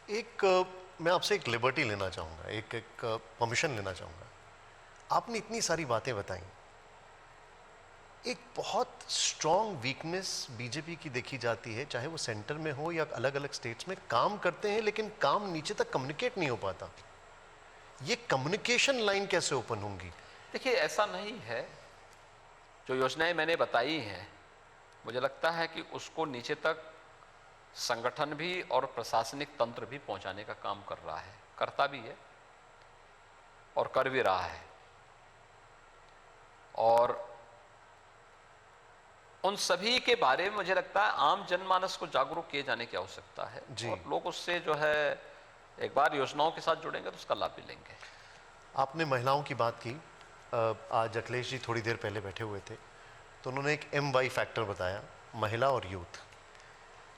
मैं आपसे एक लिबर्टी लेना चाहूँगा, एक एक परमिशन लेना चाहूँगा। आपने इतनी सारी बातें बताई, एक बहुत स्ट्रॉन्ग वीकनेस बीजेपी की देखी जाती है, चाहे वो सेंटर में हो या अलग अलग स्टेट्स में। काम करते हैं लेकिन काम नीचे तक कम्युनिकेट नहीं हो पाता। ये कम्युनिकेशन लाइन कैसे ओपन होंगी? देखिए, ऐसा नहीं है। जो योजनाएं मैंने बताई हैं, मुझे लगता है कि उसको नीचे तक संगठन भी और प्रशासनिक तंत्र भी पहुंचाने का काम कर रहा है, करता भी है और कर भी रहा है। और उन सभी के बारे में मुझे लगता है आम जनमानस को जागरूक किए जाने की आवश्यकता है जी। और लोग उससे जो है एक बार योजनाओं के साथ जुड़ेंगे तो उसका लाभ भी लेंगे। आपने महिलाओं की बात की। आज अखिलेश जी थोड़ी देर पहले बैठे हुए थे, तो उन्होंने एक MY फैक्टर बताया, महिला और यूथ।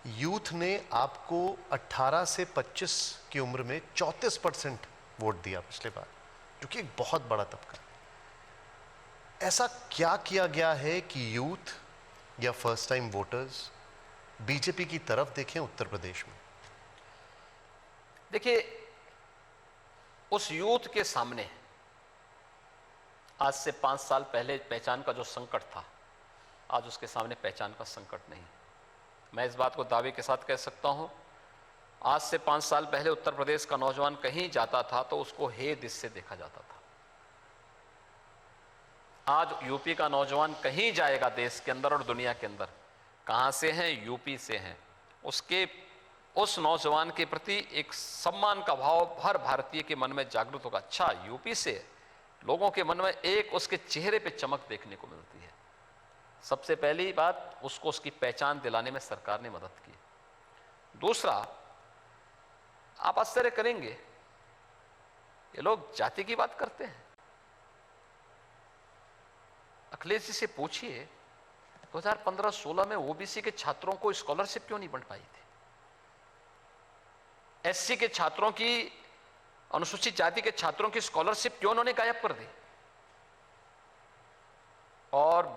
यूथ ने आपको 18 से 25 की उम्र में 34% वोट दिया पिछले बार, जो कि एक बहुत बड़ा तबका है। ऐसा क्या किया गया है कि यूथ या फर्स्ट टाइम वोटर्स बीजेपी की तरफ देखें उत्तर प्रदेश में? देखिए, उस यूथ के सामने आज से 5 साल पहले पहचान का जो संकट था, आज उसके सामने पहचान का संकट नहीं। मैं इस बात को दावे के साथ कह सकता हूं, आज से 5 साल पहले उत्तर प्रदेश का नौजवान कहीं जाता था तो उसको हे दिस से देखा जाता था। आज यूपी का नौजवान कहीं जाएगा देश के अंदर और दुनिया के अंदर, कहां से हैं? यूपी से हैं। उस नौजवान के प्रति एक सम्मान का भाव हर भारतीय के मन में जागृत होगा। अच्छा, यूपी से लोगों के मन में एक उसके चेहरे पे चमक देखने को मिलती है। सबसे पहली बात, उसको उसकी पहचान दिलाने में सरकार ने मदद की। दूसरा, आप आश्चर्य करेंगे, ये लोग जाति की बात करते हैं। अखिलेश जी से पूछिए 2015-16 में ओबीसी के छात्रों को स्कॉलरशिप क्यों नहीं बन पाई थी? एससी के छात्रों की, अनुसूचित जाति के छात्रों की स्कॉलरशिप क्यों उन्होंने गायब कर दी? और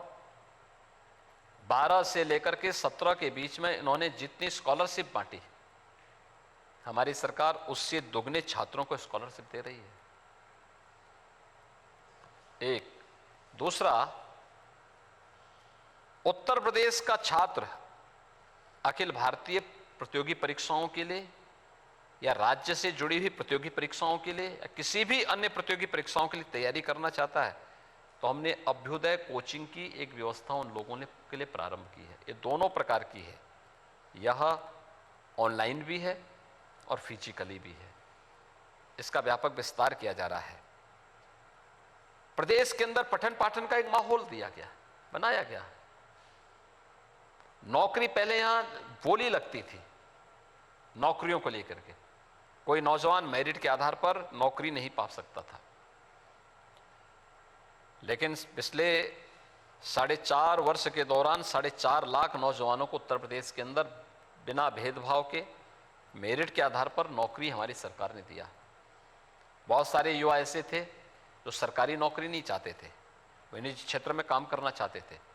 12 से लेकर के 17 के बीच में इन्होंने जितनी स्कॉलरशिप बांटी, हमारी सरकार उससे दुगने छात्रों को स्कॉलरशिप दे रही है। एक। दूसरा, उत्तर प्रदेश का छात्र अखिल भारतीय प्रतियोगी परीक्षाओं के लिए या राज्य से जुड़ी हुई प्रतियोगी परीक्षाओं के लिए या किसी भी अन्य प्रतियोगी परीक्षाओं के लिए तैयारी करना चाहता है, तो हमने अभ्युदय कोचिंग की एक व्यवस्था उन लोगों ने के लिए प्रारंभ की है। ये दोनों प्रकार की है, यह ऑनलाइन भी है और फिजिकली भी है। इसका व्यापक विस्तार किया जा रहा है। प्रदेश के अंदर पठन पाठन का एक माहौल दिया गया, बनाया गया। नौकरी पहले यहां बोली लगती थी नौकरियों को लेकर के, कोई नौजवान मेरिट के आधार पर नौकरी नहीं पा सकता था। लेकिन पिछले 4.5 वर्ष के दौरान 4.5 लाख नौजवानों को उत्तर प्रदेश के अंदर बिना भेदभाव के मेरिट के आधार पर नौकरी हमारी सरकार ने दिया। बहुत सारे युवा ऐसे थे जो सरकारी नौकरी नहीं चाहते थे, वे निजी क्षेत्र में काम करना चाहते थे।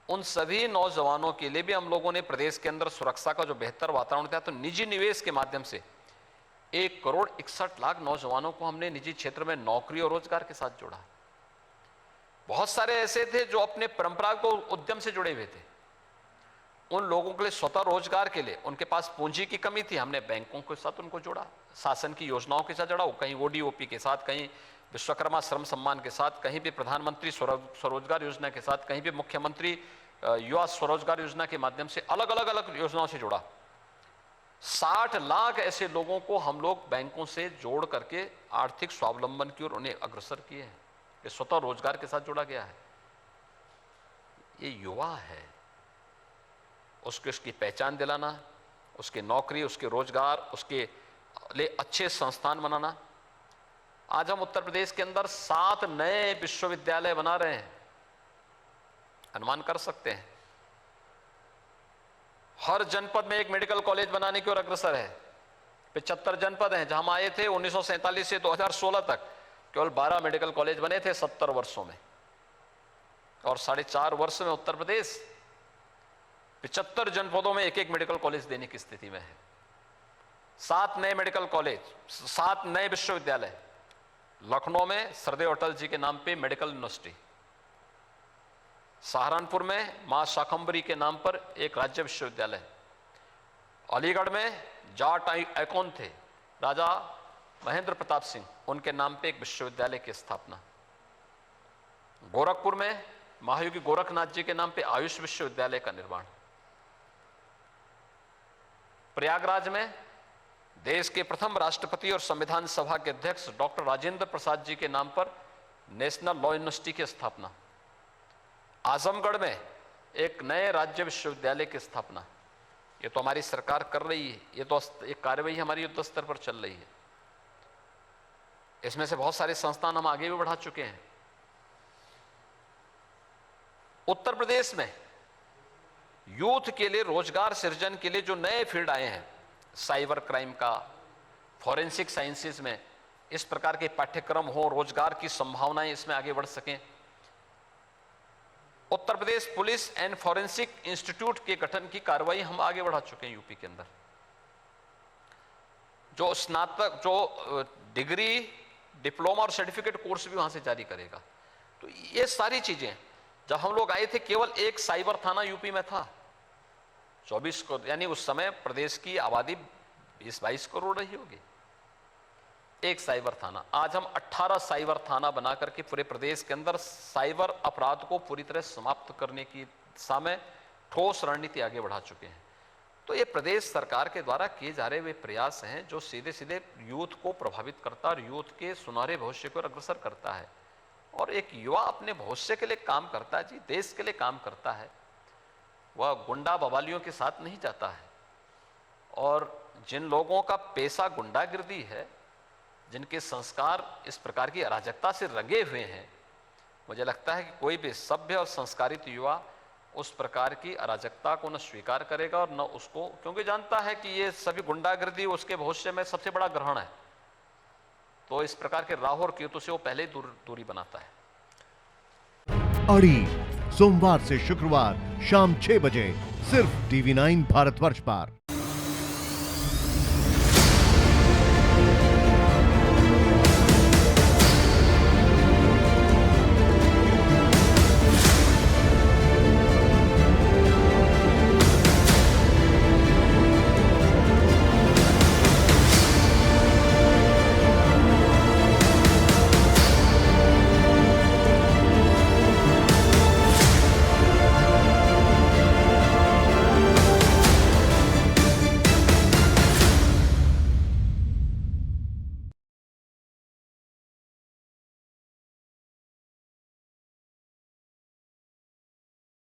उन सभी नौजवानों के लिए भी हम लोगों ने प्रदेश के अंदर सुरक्षा का जो बेहतर वातावरण दिया, तो निजी निवेश के माध्यम से 1,61,00,000 नौजवानों को हमने निजी क्षेत्र में नौकरी और रोजगार के साथ जोड़ा। बहुत सारे ऐसे थे जो अपने परंपरागत उद्यम से जुड़े हुए थे, उन लोगों के लिए स्वतः रोजगार के लिए उनके पास पूंजी की कमी थी, हमने बैंकों के साथ उनको जोड़ा, शासन की योजनाओं के साथ जोड़ा, कहीं ODOP के साथ, कहीं विश्वकर्मा श्रम सम्मान के साथ, कहीं भी प्रधानमंत्री स्वरोजगार योजना के साथ, कहीं भी मुख्यमंत्री युवा स्वरोजगार योजना के माध्यम से अलग अलग योजनाओं से जोड़ा। 60 लाख ऐसे लोगों को हम लोग बैंकों से जोड़ करके आर्थिक स्वावलंबन की ओर उन्हें अग्रसर किए हैं। ये स्वतः रोजगार के साथ जोड़ा गया है। ये युवा है, उसकी पहचान दिलाना, उसकी नौकरी, उसके रोजगार, उसके लिए अच्छे संस्थान बनाना। आज हम उत्तर प्रदेश के अंदर 7 नए विश्वविद्यालय बना रहे हैं। अनुमान कर सकते हैं, हर जनपद में एक मेडिकल कॉलेज बनाने की ओर अग्रसर है। 75 जनपद हैं। जहां हम आए थे 1947 से 2016 तक केवल 12 मेडिकल कॉलेज बने थे 70 वर्षों में, और 4.5 वर्ष में उत्तर प्रदेश 75 जनपदों में एक एक मेडिकल कॉलेज देने की स्थिति में है। 7 नए मेडिकल कॉलेज, 7 नए विश्वविद्यालय। लखनऊ में सरदेव अटल जी के नाम पे मेडिकल यूनिवर्सिटी, सहारनपुर में मां शाकंभरी के नाम पर एक राज्य विश्वविद्यालय, अलीगढ़ में जाट आइकॉन थे राजा महेंद्र प्रताप सिंह, उनके नाम पे एक विश्वविद्यालय की स्थापना, गोरखपुर में महायोगी गोरखनाथ जी के नाम पे आयुष विश्वविद्यालय का निर्माण, प्रयागराज में देश के प्रथम राष्ट्रपति और संविधान सभा के अध्यक्ष डॉक्टर राजेंद्र प्रसाद जी के नाम पर नेशनल लॉ यूनिवर्सिटी की स्थापना, आजमगढ़ में एक नए राज्य विश्वविद्यालय की स्थापना। ये तो हमारी सरकार कर रही है, ये तो एक कार्यवाही हमारी युद्ध स्तर पर चल रही है। इसमें से बहुत सारे संस्थान हम आगे भी बढ़ा चुके हैं। उत्तर प्रदेश में यूथ के लिए रोजगार सृजन के लिए जो नए फील्ड आए हैं, साइबर क्राइम का, फॉरेंसिक साइंसेज में इस प्रकार के पाठ्यक्रम हो, रोजगार की संभावनाएं इसमें आगे बढ़ सकें। Uttar Pradesh police and forensic institute के गठन की कार्रवाई हम आगे बढ़ा चुके हैं यूपी के अंदर। जो स्नातक, जो डिग्री, डिप्लोमा और सर्टिफिकेट कोर्स भी वहां से जारी करेगा। तो ये सारी चीजें, जब हम लोग आए थे केवल एक साइबर थाना यूपी में था 24 को, यानी उस समय प्रदेश की आबादी 20-22 करोड़ रही होगी, एक साइबर थाना। आज हम 18 साइबर थाना बना करके पूरे प्रदेश के अंदर साइबर अपराध को पूरी तरह समाप्त करने की दिशा में ठोस रणनीति आगे बढ़ा चुके हैं। तो ये प्रदेश सरकार के द्वारा किए जा रहे हुए प्रयास हैं जो सीधे सीधे यूथ को प्रभावित करता है और यूथ के सुनहरे भविष्य को अग्रसर करता है। और एक युवा अपने भविष्य के लिए काम करता है जी, देश के लिए काम करता है, वह गुंडा बवालियों के साथ नहीं जाता है। और जिन लोगों का पेशा गुंडागिर्दी है, जिनके संस्कार इस प्रकार की अराजकता से रंगे हुए हैं, मुझे लगता है कि कोई भी सभ्य और संस्कारित युवा उस प्रकार की अराजकता को न स्वीकार करेगा और न उसको, क्योंकि जानता है कि ये सभी गुंडागिर्दी उसके भविष्य में सबसे बड़ा ग्रहण है। तो इस प्रकार के राहु और केतु से वो पहले ही दूरी बनाता है। अड़ी सोमवार से शुक्रवार शाम 6 बजे सिर्फ TV9 भारतवर्ष पर।